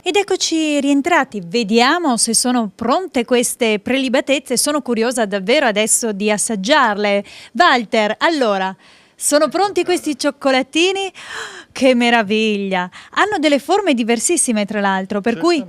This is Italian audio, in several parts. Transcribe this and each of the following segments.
Ed eccoci rientrati, vediamo se sono pronte queste prelibatezze, sono curiosa davvero adesso di assaggiarle. Walter, allora, sono pronti questi cioccolatini? Che meraviglia! Hanno delle forme diversissime tra l'altro, per cui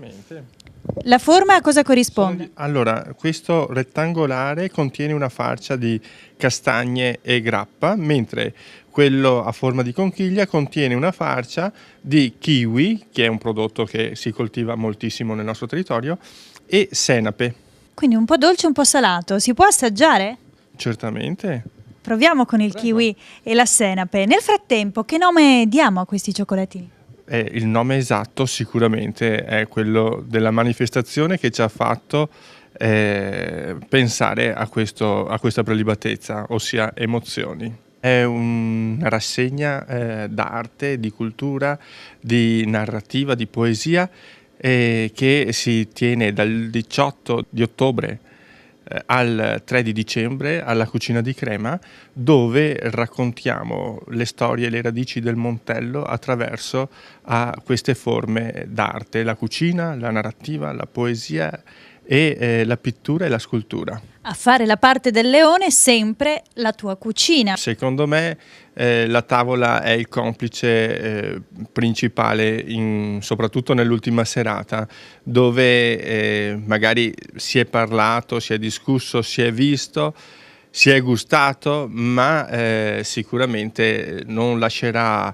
la forma a cosa corrisponde? Allora, questo rettangolare contiene una farcia di castagne e grappa, mentre quello a forma di conchiglia contiene una farcia di kiwi, che è un prodotto che si coltiva moltissimo nel nostro territorio, e senape. Quindi un po' dolce, un po' salato. Si può assaggiare? Certamente. Proviamo con il kiwi e la senape. Nel frattempo, che nome diamo a questi cioccolatini? Il nome esatto sicuramente è quello della manifestazione che ci ha fatto pensare a questa prelibatezza, ossia emozioni. È una rassegna d'arte, di cultura, di narrativa, di poesia che si tiene dal 18 di ottobre al 3 di dicembre alla Cucina di Crema, dove raccontiamo le storie e le radici del Montello attraverso queste forme d'arte, la cucina, la narrativa, la poesia e la pittura e la scultura. A fare la parte del leone sempre la tua cucina. Secondo me la tavola è il complice principale, soprattutto nell'ultima serata, dove magari si è parlato, si è discusso, si è visto, si è gustato, ma sicuramente non lascerà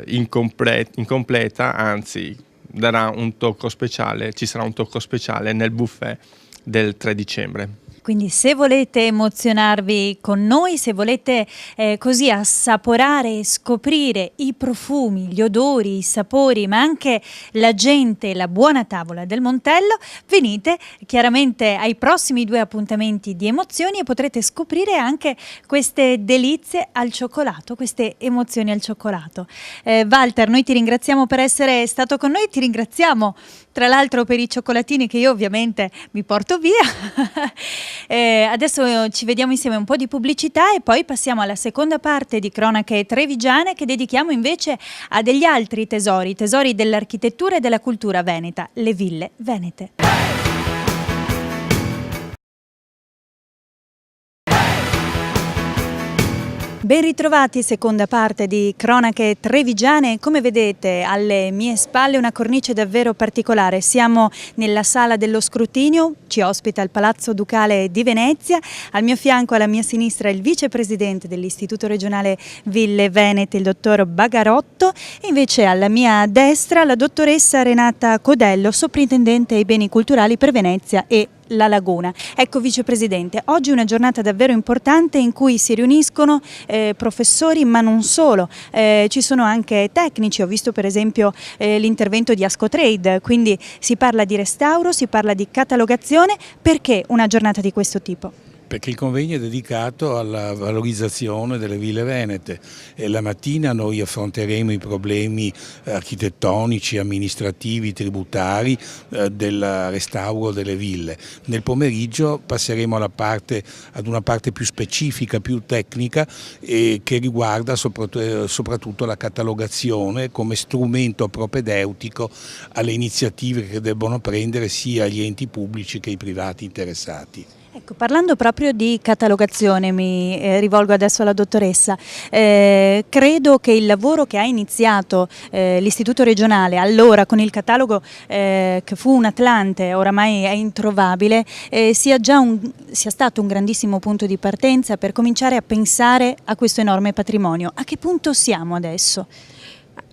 incompleta, anzi darà un tocco speciale, ci sarà un tocco speciale nel buffet del 3 dicembre. Quindi se volete emozionarvi con noi, se volete così assaporare e scoprire i profumi, gli odori, i sapori, ma anche la gente, la buona tavola del Montello, venite chiaramente ai prossimi 2 appuntamenti di emozioni e potrete scoprire anche queste delizie al cioccolato, queste emozioni al cioccolato. Walter, noi ti ringraziamo per essere stato con noi, ti ringraziamo tra l'altro per i cioccolatini che io ovviamente mi porto via. Adesso ci vediamo insieme un po' di pubblicità e poi passiamo alla seconda parte di Cronache Trevigiane che dedichiamo invece a degli altri tesori, tesori dell'architettura e della cultura veneta, le ville venete. Ben ritrovati, seconda parte di Cronache Trevigiane. Come vedete alle mie spalle una cornice davvero particolare. Siamo nella sala dello scrutinio, ci ospita il Palazzo Ducale di Venezia. Al mio fianco, alla mia sinistra, il vicepresidente dell'Istituto Regionale Ville Venete, il dottor Bagarotto, e invece alla mia destra la dottoressa Renata Codello, soprintendente ai beni culturali per Venezia e la Laguna. Ecco vicepresidente, oggi è una giornata davvero importante in cui si riuniscono professori ma non solo, ci sono anche tecnici, ho visto per esempio l'intervento di Ascotrade, quindi si parla di restauro, si parla di catalogazione. Perché una giornata di questo tipo? Perché il convegno è dedicato alla valorizzazione delle ville venete e la mattina noi affronteremo i problemi architettonici, amministrativi, tributari del restauro delle ville. Nel pomeriggio passeremo ad una parte più specifica, più tecnica che riguarda soprattutto la catalogazione come strumento propedeutico alle iniziative che debbono prendere sia gli enti pubblici che i privati interessati. Ecco, parlando proprio di catalogazione, mi rivolgo adesso alla dottoressa, credo che il lavoro che ha iniziato l'Istituto regionale allora con il catalogo che fu un Atlante, oramai è introvabile, sia stato un grandissimo punto di partenza per cominciare a pensare a questo enorme patrimonio. A che punto siamo adesso?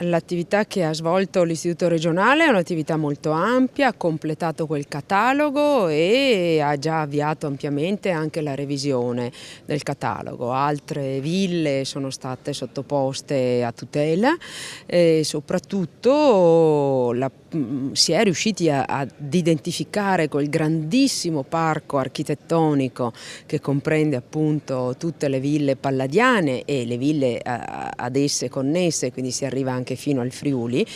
L'attività che ha svolto l'Istituto regionale è un'attività molto ampia, ha completato quel catalogo e ha già avviato ampiamente anche la revisione del catalogo. Altre ville sono state sottoposte a tutela e soprattutto si è riusciti ad identificare quel grandissimo parco architettonico che comprende appunto tutte le ville palladiane e le ville ad esse connesse, quindi si arriva anche anche fino al Friuli,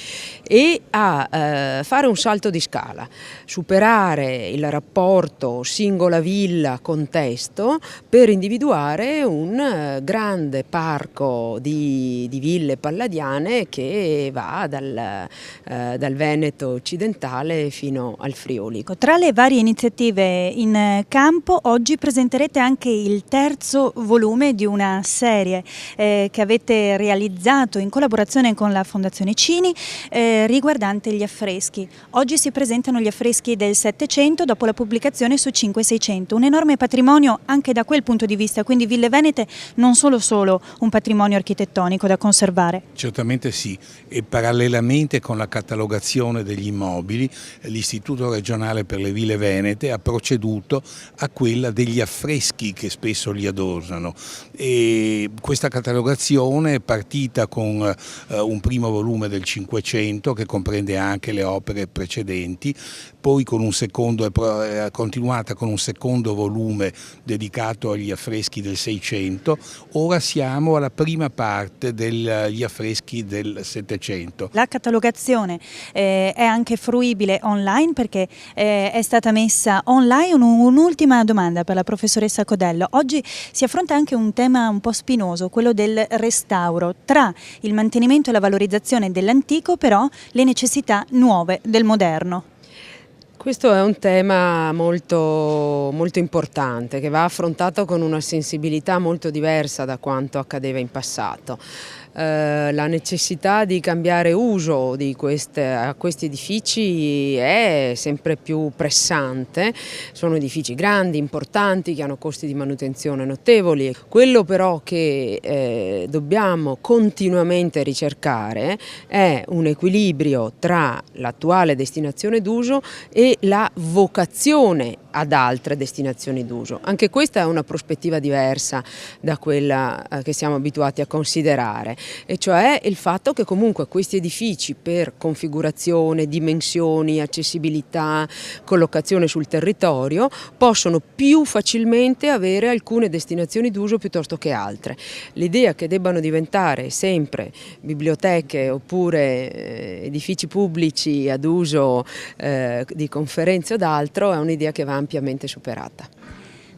e a fare un salto di scala, superare il rapporto singola villa contesto per individuare un grande parco di ville palladiane che va dal Veneto occidentale fino al Friuli. Tra le varie iniziative in campo, oggi presenterete anche il terzo volume di una serie che avete realizzato in collaborazione con la Fondazione Cini riguardante gli affreschi. Oggi si presentano gli affreschi del Settecento dopo la pubblicazione su 5-600, un enorme patrimonio anche da quel punto di vista, quindi Ville Venete non solo un patrimonio architettonico da conservare. Certamente sì, e parallelamente con la catalogazione degli immobili l'Istituto regionale per le Ville Venete ha proceduto a quella degli affreschi che spesso li adornano, e questa catalogazione è partita con un primo volume del 500 che comprende anche le opere precedenti, poi è continuata con un secondo volume dedicato agli affreschi del 600, ora siamo alla prima parte degli affreschi del 700. La catalogazione è anche fruibile online perché è stata messa online. Un'ultima domanda per la professoressa Codello. Oggi si affronta anche un tema un po' spinoso, quello del restauro, tra il mantenimento e la valorizzazione dell'antico, però le necessità nuove del moderno. Questo è un tema molto importante che va affrontato con una sensibilità molto diversa da quanto accadeva in passato. La necessità di cambiare uso a questi edifici è sempre più pressante. Sono edifici grandi, importanti, che hanno costi di manutenzione notevoli. Quello però che dobbiamo continuamente ricercare è un equilibrio tra l'attuale destinazione d'uso e la vocazione ad altre destinazioni d'uso. Anche questa è una prospettiva diversa da quella che siamo abituati a considerare, e cioè il fatto che comunque questi edifici, per configurazione, dimensioni, accessibilità, collocazione sul territorio, possono più facilmente avere alcune destinazioni d'uso piuttosto che altre. L'idea che debbano diventare sempre biblioteche oppure edifici pubblici ad uso di conferenze o d'altro è un'idea che va ampiamente superata.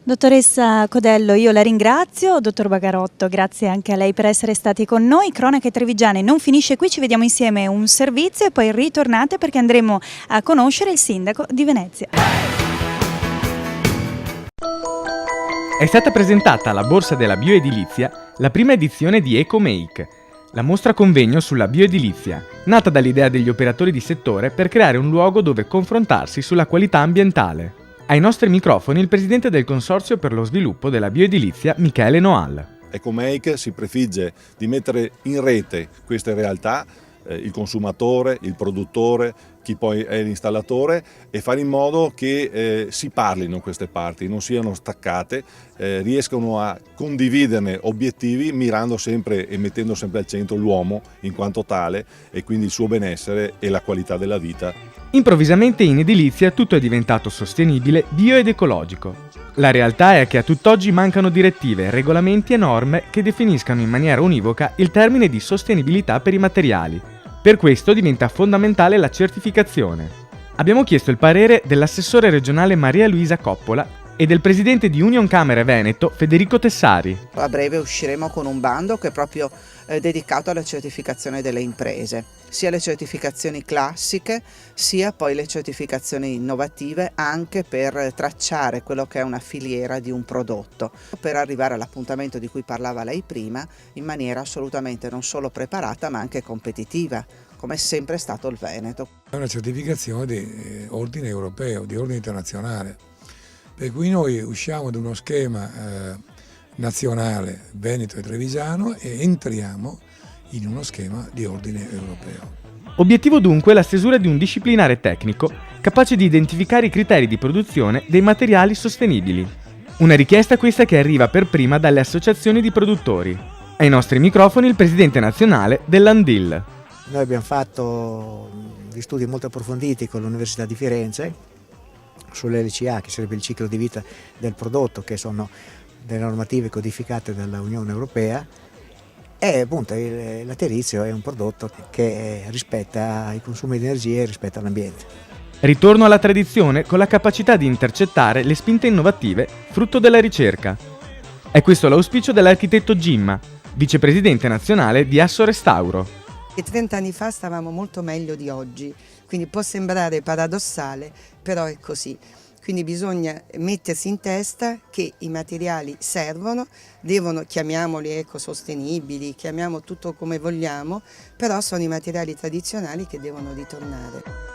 Dottoressa Codello, io la ringrazio. Dottor Bagarotto, grazie anche a lei per essere stati con noi. Cronache Trevigiane non finisce qui, ci vediamo insieme un servizio e poi ritornate perché andremo a conoscere il sindaco di Venezia. È stata presentata alla Borsa della Bioedilizia la prima edizione di EcoMake, la mostra convegno sulla bioedilizia, nata dall'idea degli operatori di settore per creare un luogo dove confrontarsi sulla qualità ambientale. Ai nostri microfoni il presidente del Consorzio per lo sviluppo della bioedilizia, Michele Noal. EcoMake si prefigge di mettere in rete queste realtà, il consumatore, il produttore, chi poi è l'installatore, e fare in modo che si parlino queste parti, non siano staccate, riescano a condividerne obiettivi mirando sempre e mettendo sempre al centro l'uomo in quanto tale e quindi il suo benessere e la qualità della vita. Improvvisamente in edilizia tutto è diventato sostenibile, bio ed ecologico. La realtà è che a tutt'oggi mancano direttive, regolamenti e norme che definiscano in maniera univoca il termine di sostenibilità per i materiali. Per questo diventa fondamentale la certificazione. Abbiamo chiesto il parere dell'assessore regionale Maria Luisa Coppola e del presidente di Union Camere Veneto Federico Tessari. A breve usciremo con un bando che è proprio dedicato alla certificazione delle imprese, sia le certificazioni classiche sia poi le certificazioni innovative, anche per tracciare quello che è una filiera di un prodotto, per arrivare all'appuntamento di cui parlava lei prima in maniera assolutamente non solo preparata ma anche competitiva, come è sempre stato il Veneto. È una certificazione di ordine europeo, di ordine internazionale, per cui noi usciamo da uno schema nazionale veneto e trevigiano e entriamo in uno schema di ordine europeo. Obiettivo dunque la stesura di un disciplinare tecnico capace di identificare i criteri di produzione dei materiali sostenibili. Una richiesta questa che arriva per prima dalle associazioni di produttori. Ai nostri microfoni il presidente nazionale dell'Andil. Noi abbiamo fatto degli studi molto approfonditi con l'Università di Firenze sull'LCA, che sarebbe il ciclo di vita del prodotto, che sono delle normative codificate dall'Unione Europea, E appunto il laterizio è un prodotto che rispetta i consumi di energia e rispetta l'ambiente. Ritorno alla tradizione con la capacità di intercettare le spinte innovative frutto della ricerca. È questo l'auspicio dell'architetto Gimma, vicepresidente nazionale di Asso Restauro. 30 anni fa stavamo molto meglio di oggi, quindi può sembrare paradossale, però è così. Quindi bisogna mettersi in testa che i materiali servono, devono, chiamiamoli ecosostenibili, chiamiamo tutto come vogliamo, però sono i materiali tradizionali che devono ritornare.